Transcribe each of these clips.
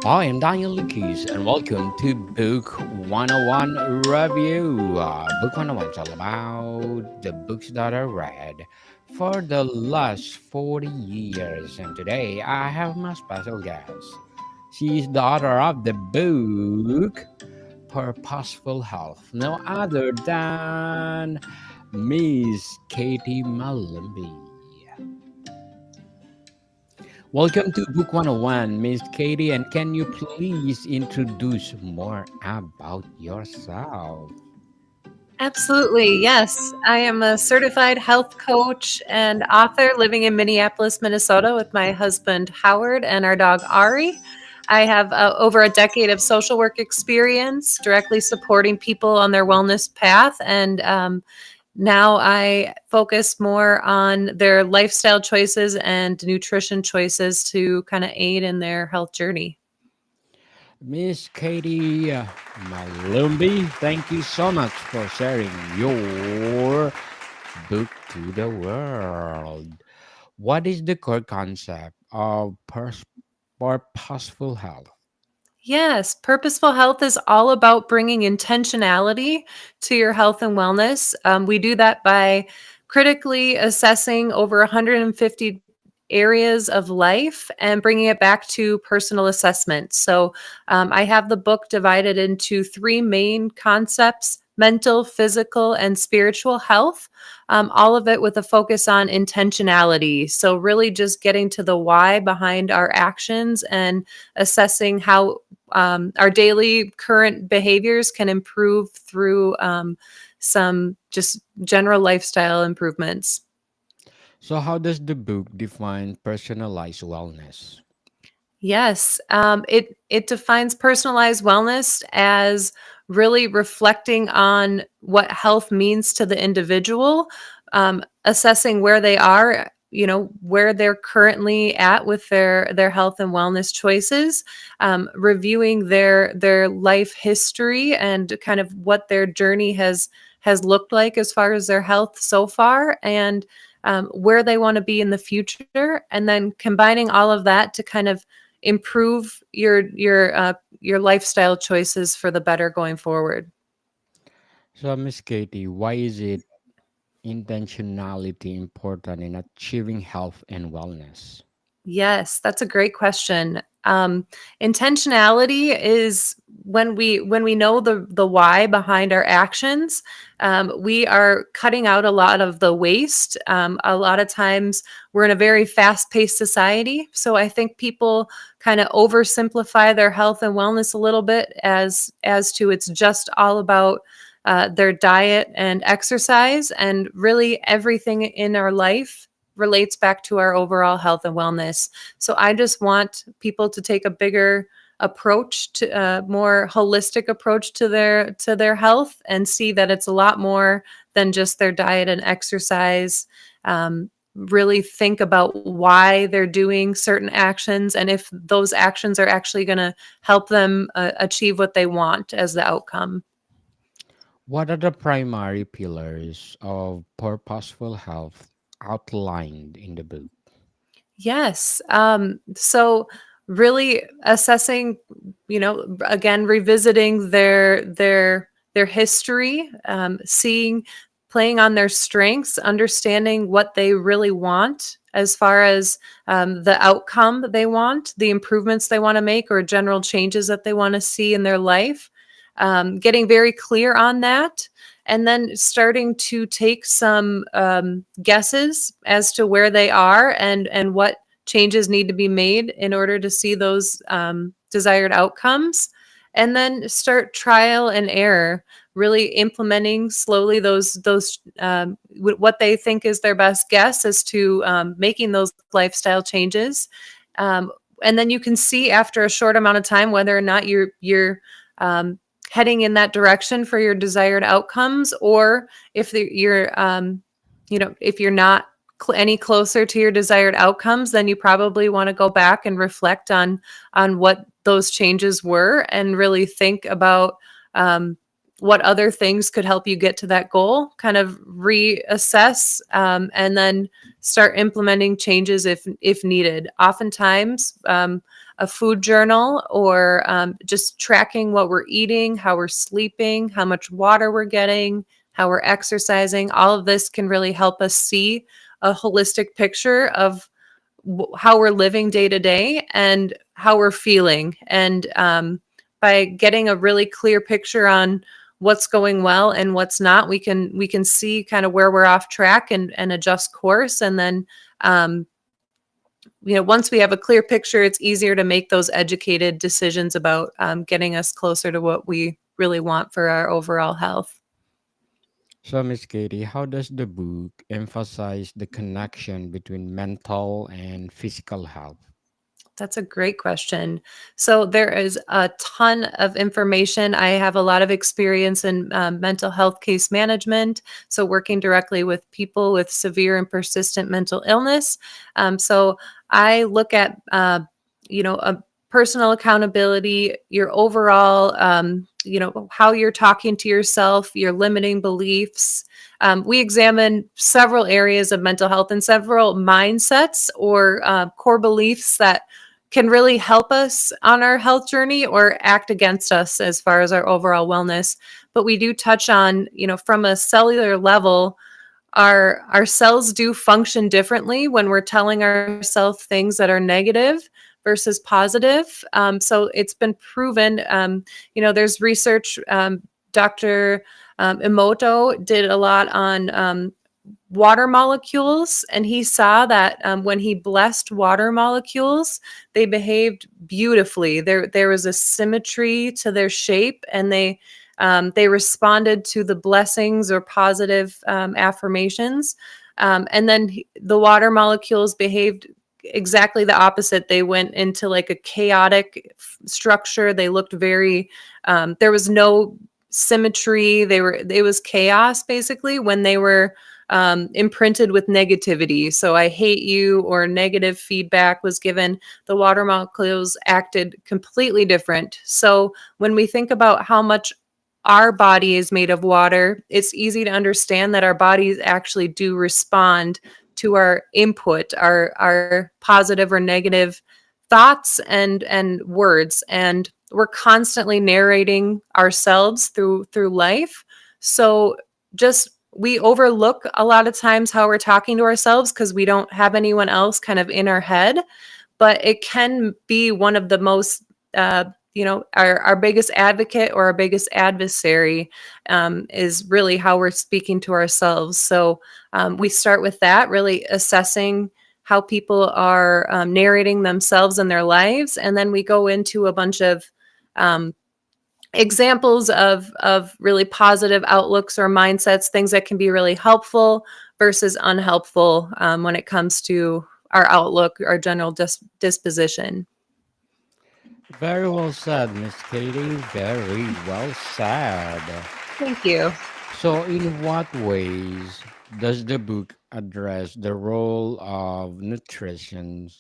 I am Daniel Lucas, and welcome to Book 101 Review. Book 101 is all about the books that I read for the last 40 years. And today I have my special guest. She is the author of the book Purposeful Health, no other than Miss Katie Malumbi. Welcome to Book 101, Miss Katie, and can you please introduce more about yourself? Absolutely. Yes. I am a certified health coach and author living in Minneapolis, Minnesota with my husband, Howard, and our dog, Ari. I have over a decade of social work experience directly supporting people on their wellness path. And now I focus more on their lifestyle choices and nutrition choices to kind of aid in their health journey. Miss Katie Malumbi, thank you so much for sharing your book to the world. What is the core concept of purposeful health? Yes, purposeful health is all about bringing intentionality to your health and wellness. We do that by critically assessing over 150 areas of life and bringing it back to personal assessment. So I have the book divided into three main concepts: mental, physical, and spiritual health. All of it with a focus on intentionality. So, really just getting to the why behind our actions and assessing how our daily current behaviors can improve through some just general lifestyle improvements. So, how does the book define personalized wellness? Yes, it defines personalized wellness as really reflecting on what health means to the individual, assessing where they are, where they're currently at with their health and wellness choices, reviewing their life history and kind of what their journey has looked like as far as their health so far, and where they want to be in the future, and then combining all of that to kind of improve your lifestyle choices for the better going forward. So, Miss Katie, why is it intentionality important in achieving health and wellness? Yes, that's a great question. Intentionality is when we know the why behind our actions. We are cutting out a lot of the waste. A lot of times, we're in a very fast-paced society, so I think people kind of oversimplify their health and wellness a little bit as to it's just all about their diet and exercise, and really everything in our life relates back to our overall health and wellness. So I just want people to take a bigger approach, to a more holistic approach to their health, and see that it's a lot more than just their diet and exercise. Really think about why they're doing certain actions, and if those actions are actually going to help them achieve what they want as the outcome. What are the primary pillars of purposeful health outlined in the book? Yes. So really assessing, again, revisiting their history, seeing, playing on their strengths, understanding what they really want as far as the outcome that they want, the improvements they want to make, or general changes that they want to see in their life. Getting very clear on that, and then starting to take some guesses as to where they are, and what changes need to be made in order to see those desired outcomes, and then start trial and error, really implementing slowly what they think is their best guess as to making those lifestyle changes. um, and then you can see after a short amount of time whether or not you're um, heading in that direction for your desired outcomes, or if if you're not any closer to your desired outcomes, then you probably want to go back and reflect on what those changes were, and really think about um, what other things could help you get to that goal, kind of reassess, and then start implementing changes if needed. Oftentimes, a food journal, or just tracking what we're eating, how we're sleeping, how much water we're getting, how we're exercising. All of this can really help us see a holistic picture of how we're living day to day and how we're feeling. And by getting a really clear picture on what's going well and what's not, we can see kind of where we're off track and adjust course. And then um, once we have a clear picture, it's easier to make those educated decisions about getting us closer to what we really want for our overall health. So, Miss Katie, how does the book emphasize the connection between mental and physical health? That's a great question. So there is a ton of information. I have a lot of experience in mental health case management, so working directly with people with severe and persistent mental illness. So I look at a personal accountability, your overall, how you're talking to yourself, your limiting beliefs. We examine several areas of mental health and several mindsets or core beliefs that can really help us on our health journey or act against us as far as our overall wellness. But we do touch on, from a cellular level, our cells do function differently when we're telling ourselves things that are negative versus positive. So it's been proven. There's research. Dr. Emoto did a lot on water molecules, and he saw that when he blessed water molecules, they behaved beautifully. There was a symmetry to their shape, and they responded to the blessings or positive affirmations. And then the water molecules behaved exactly the opposite. They went into like a chaotic structure. They looked very there was no symmetry. It was chaos basically when they were imprinted with negativity. So I hate you or negative feedback was given, the water molecules acted completely different. So when we think about how much our body is made of water, it's easy to understand that our bodies actually do respond to our input, our positive or negative thoughts and words. And we're constantly narrating ourselves through life. So just we overlook a lot of times how we're talking to ourselves because we don't have anyone else kind of in our head, but it can be one of the most our biggest advocate or our biggest adversary is really how we're speaking to ourselves. So we start with that, really assessing how people are narrating themselves and their lives, and then we go into a bunch of um, examples of really positive outlooks or mindsets, things that can be really helpful versus unhelpful when it comes to our outlook, our general disposition. Very well said, Miss Katie. Very well said. Thank you. So, in what ways does the book address the role of nutrition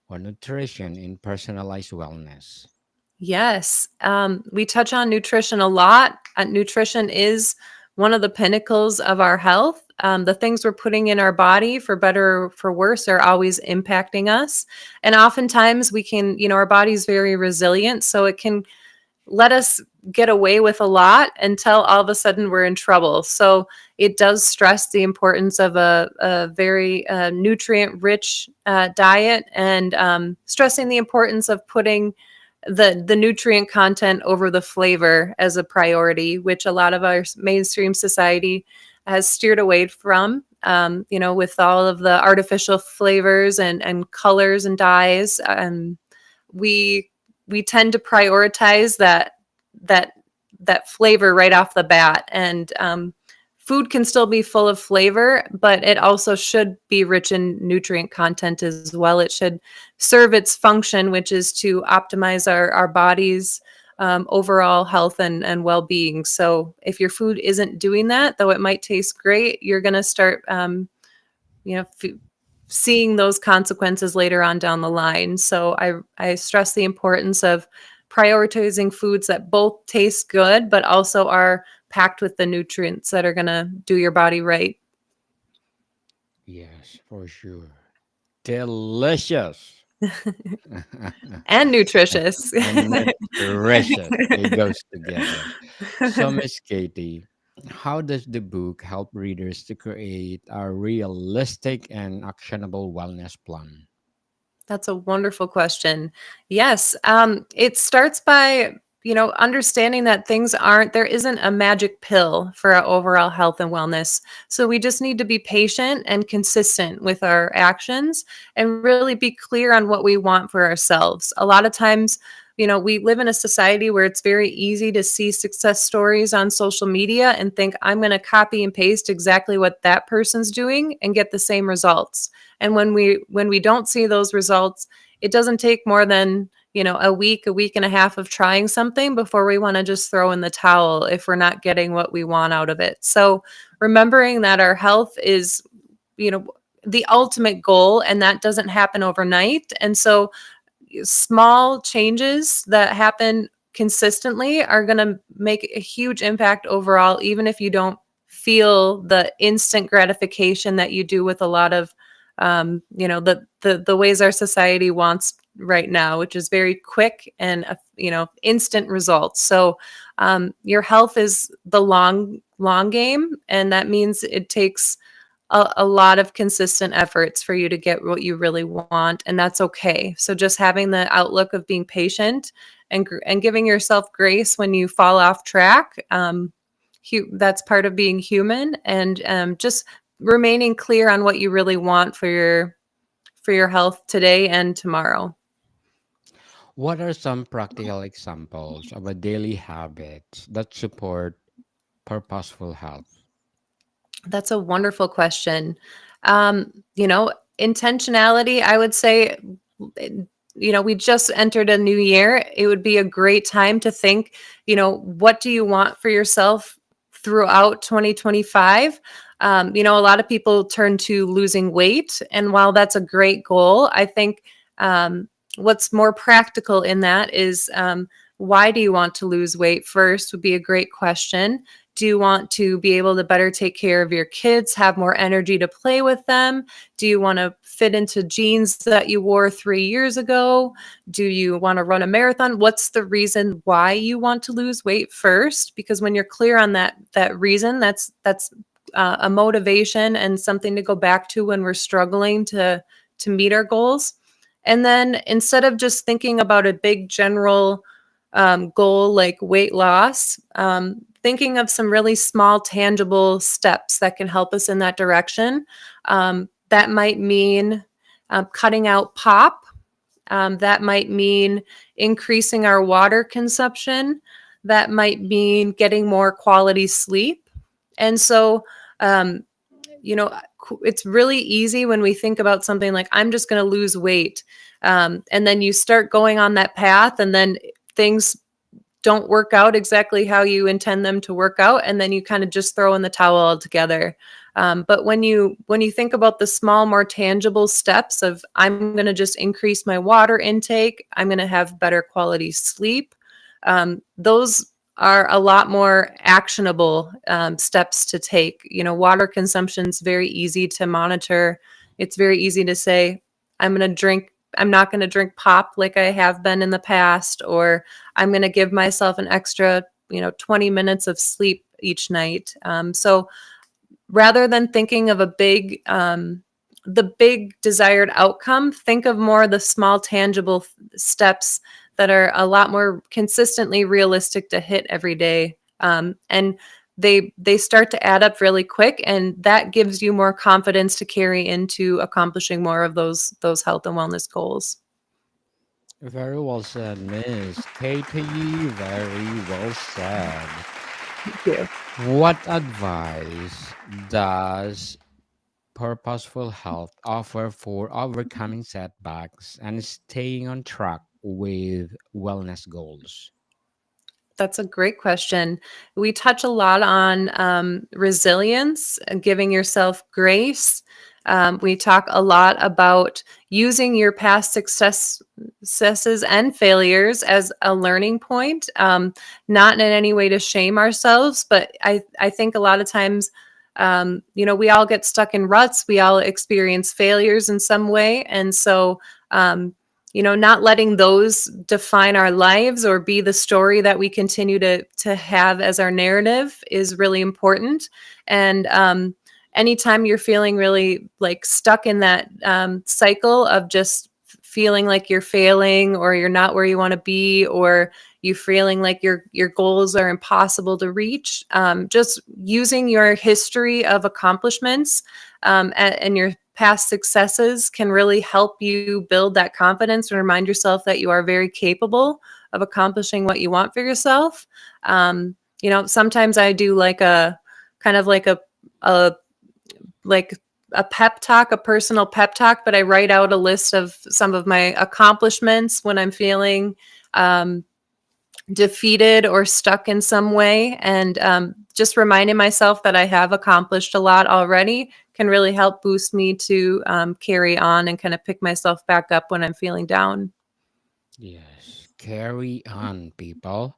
in personalized wellness? Yes, we touch on nutrition a lot. Nutrition is one of the pinnacles of our health. The things we're putting in our body, for better or for worse, are always impacting us. And oftentimes we can, our body's very resilient, so it can let us get away with a lot until all of a sudden we're in trouble. So it does stress the importance of a very nutrient rich diet, and stressing the importance of putting the nutrient content over the flavor as a priority, which a lot of our mainstream society has steered away from. With all of the artificial flavors and colors and dyes, we we tend to prioritize that that flavor right off the bat. And food can still be full of flavor, but it also should be rich in nutrient content as well. It should serve its function, which is to optimize our body's overall health and well-being. So if your food isn't doing that, though it might taste great, you're going to start you know f- seeing those consequences later on down the line. So I stress the importance of prioritizing foods that both taste good but also are packed with the nutrients that are going to do your body right. Yes, for sure. Delicious. And nutritious. And nutritious. It goes together. So, Miss Katie, how does the book help readers to create a realistic and actionable wellness plan? That's a wonderful question. Yes, it starts by, understanding that there isn't a magic pill for our overall health and wellness. So we just need to be patient and consistent with our actions and really be clear on what we want for ourselves. A lot of times, we live in a society where it's very easy to see success stories on social media and think, I'm going to copy and paste exactly what that person's doing and get the same results. And when we don't see those results, it doesn't take more than, a week and a half of trying something before we want to just throw in the towel if we're not getting what we want out of it. So remembering that our health is, you know, the ultimate goal, and that doesn't happen overnight. And so small changes that happen consistently are going to make a huge impact overall, even if you don't feel the instant gratification that you do with a lot of the ways our society wants right now, which is very quick and instant results. So your health is the long game, and that means it takes a lot of consistent efforts for you to get what you really want, and that's okay. So just having the outlook of being patient and giving yourself grace when you fall off track, that's part of being human, and just remaining clear on what you really want for your health today and tomorrow. What are some practical examples of a daily habits that support purposeful health? That's a wonderful question. Intentionality, I would say, we just entered a new year. It would be a great time to think, what do you want for yourself throughout 2025? A lot of people turn to losing weight. And while that's a great goal, I think what's more practical in that is why do you want to lose weight first would be a great question. Do you want to be able to better take care of your kids, have more energy to play with them? Do you want to fit into jeans that you wore 3 years ago? Do you want to run a marathon? What's the reason why you want to lose weight first? Because when you're clear on that reason, that's a motivation and something to go back to when we're struggling to meet our goals. And then instead of just thinking about a big general goal like weight loss, thinking of some really small, tangible steps that can help us in that direction. That might mean cutting out pop. That might mean increasing our water consumption. That might mean getting more quality sleep. And so, um, it's really easy when we think about something like, I'm just going to lose weight. And then you start going on that path, and then things don't work out exactly how you intend them to work out, and then you kind of just throw in the towel altogether. But when you think about the small, more tangible steps of, I'm going to just increase my water intake, I'm going to have better quality sleep, those are a lot more actionable steps to take. Water consumption is very easy to monitor. It's very easy to say, I'm not going to drink pop like I have been in the past, or I'm going to give myself an extra, 20 minutes of sleep each night. So rather than thinking of the big desired outcome, think of more the small tangible steps that are a lot more consistently realistic to hit every day. And they start to add up really quick, and that gives you more confidence to carry into accomplishing more of those health and wellness goals. Very well said, Miss Katie. Very well said. Thank you. What advice does purposeful health offer for overcoming setbacks and staying on track with wellness goals? That's a great question. We touch a lot on resilience and giving yourself grace. We talk a lot about using your past successes and failures as a learning point, not in any way to shame ourselves, but I think a lot of times, we all get stuck in ruts. We all experience failures in some way. And so, not letting those define our lives or be the story that we continue to have as our narrative is really important. And anytime you're feeling really like stuck in that cycle of just feeling like you're failing or you're not where you want to be, or you feeling like your goals are impossible to reach, just using your history of accomplishments and your past successes can really help you build that confidence and remind yourself that you are very capable of accomplishing what you want for yourself. Sometimes I do like a kind of a like a pep talk, a personal pep talk, but I write out a list of some of my accomplishments when I'm feeling um, defeated or stuck in some way. And just reminding myself that I have accomplished a lot already can really help boost me to carry on and kind of pick myself back up when I'm feeling down. Yes, carry on, people.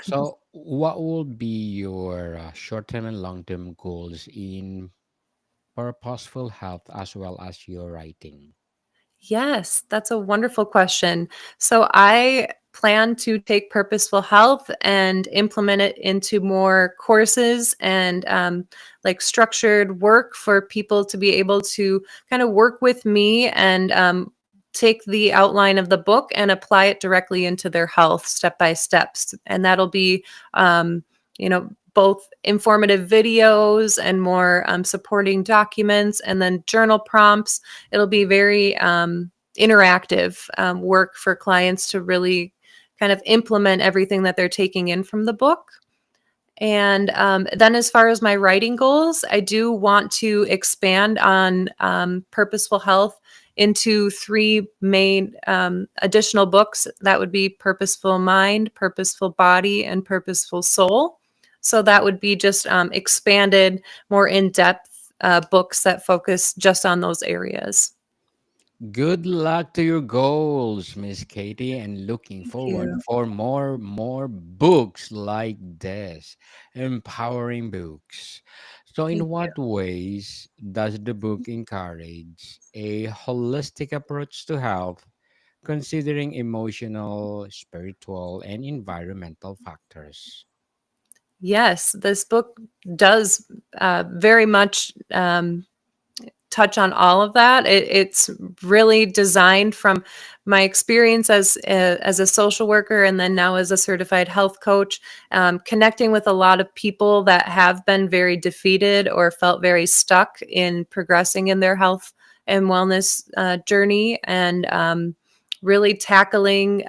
So, what will be your short-term and long-term goals in purposeful health as well as your writing? Yes, that's a wonderful question. So I plan to take purposeful health and implement it into more courses and like structured work for people to be able to kind of work with me and take the outline of the book and apply it directly into their health step by steps. And that'll be, both informative videos and more supporting documents, and then journal prompts. It'll be very interactive work for clients to really kind of implement everything that they're taking in from the book. And then, as far as my writing goals, I do want to expand on purposeful health into three main additional books. That would be Purposeful Mind, Purposeful Body, and Purposeful Soul. So that would be just expanded, more in depth books that focus just on those areas. Good luck to your goals, Miss Katie, and looking Thank forward you. for more books like this, empowering books. So, in Thank you. what ways does the book encourage a holistic approach to health, considering emotional, spiritual, and environmental factors? Yes, this book does very much touch on all of that. It's really designed from my experience as a social worker, and then now as a certified health coach, connecting with a lot of people that have been very defeated or felt very stuck in progressing in their health and wellness journey, and really tackling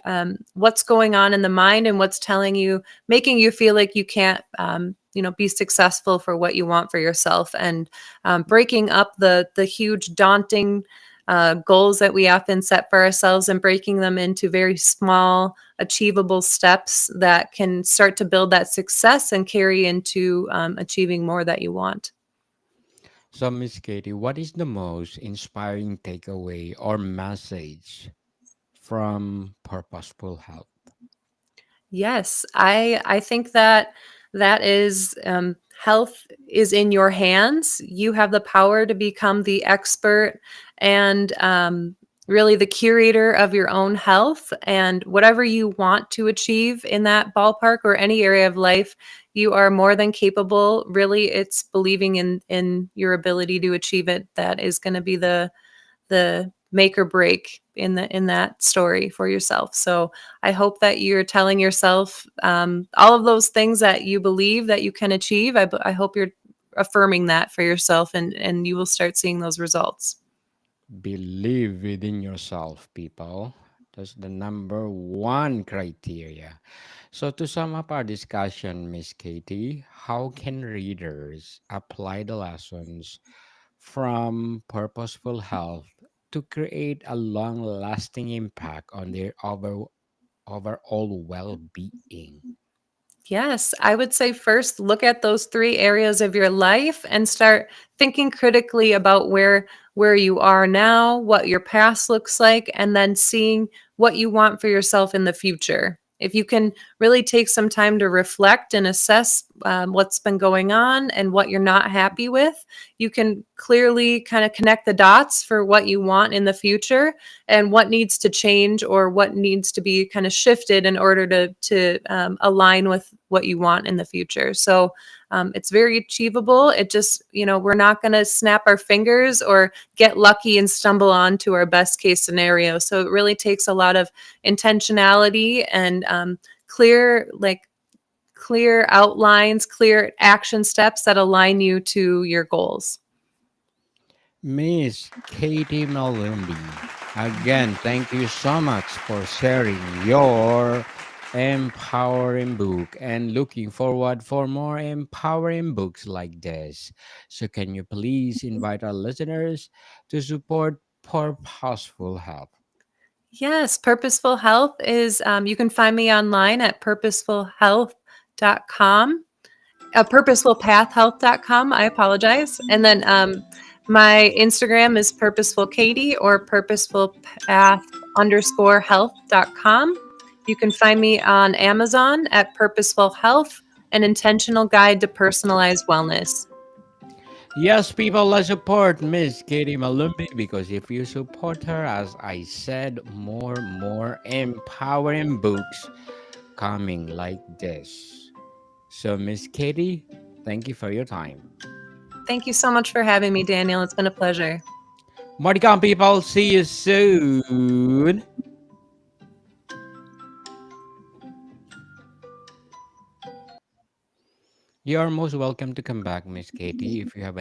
what's going on in the mind and what's telling you, making you feel like you can't be successful for what you want for yourself, and breaking up the huge daunting goals that we often set for ourselves and breaking them into very small achievable steps that can start to build that success and carry into achieving more that you want. So, Miss Katie, what is the most inspiring takeaway or message from Purposeful Health? Yes, I think that that is health is in your hands. You have the power to become the expert and really the curator of your own health, and whatever you want to achieve in that ballpark or any area of life, you are more than capable. Really, it's believing in your ability to achieve it that is going to be the make or break in that story for yourself. So I hope that you're telling yourself all of those things that you believe that you can achieve. I hope you're affirming that for yourself, and you will start seeing those results. Believe within yourself, people. That's the number one criteria. So, to sum up our discussion, Miss Katie, how can readers apply the lessons from Purposeful Health to create a long lasting impact on their overall well being? Yes, I would say first look at those three areas of your life and start thinking critically about where you are now, what your past looks like, and then seeing what you want for yourself in the future. If you can really take some time to reflect and assess what's been going on and what you're not happy with, you can clearly kind of connect the dots for what you want in the future and what needs to change or what needs to be kind of shifted in order to align with what you want in the future. So it's very achievable. It just, we're not going to snap our fingers or get lucky and stumble on to our best case scenario. So it really takes a lot of intentionality and clear outlines, clear action steps that align you to your goals. Miss Katie Malumbi, again, thank you so much for sharing your empowering book and looking forward for more empowering books like this. So can you please invite our listeners to support Purposeful Health? Yes, Purposeful Health is, you can find me online at purposefulhealth.com, purposefulpathhealth.com. I apologize. And then my Instagram is purposeful Katie or purposefulpath_health.com. You can find me on Amazon at Purposeful Health, an intentional guide to personalized wellness. Yes, people, let's support Miss Katie Malumbi because if you support her, as I said, more empowering books coming like this. So, Miss Katie, thank you for your time. Thank you so much for having me, Daniel. It's been a pleasure. Marticon people, see you soon. You are most welcome to come back, Miss Katie, if you have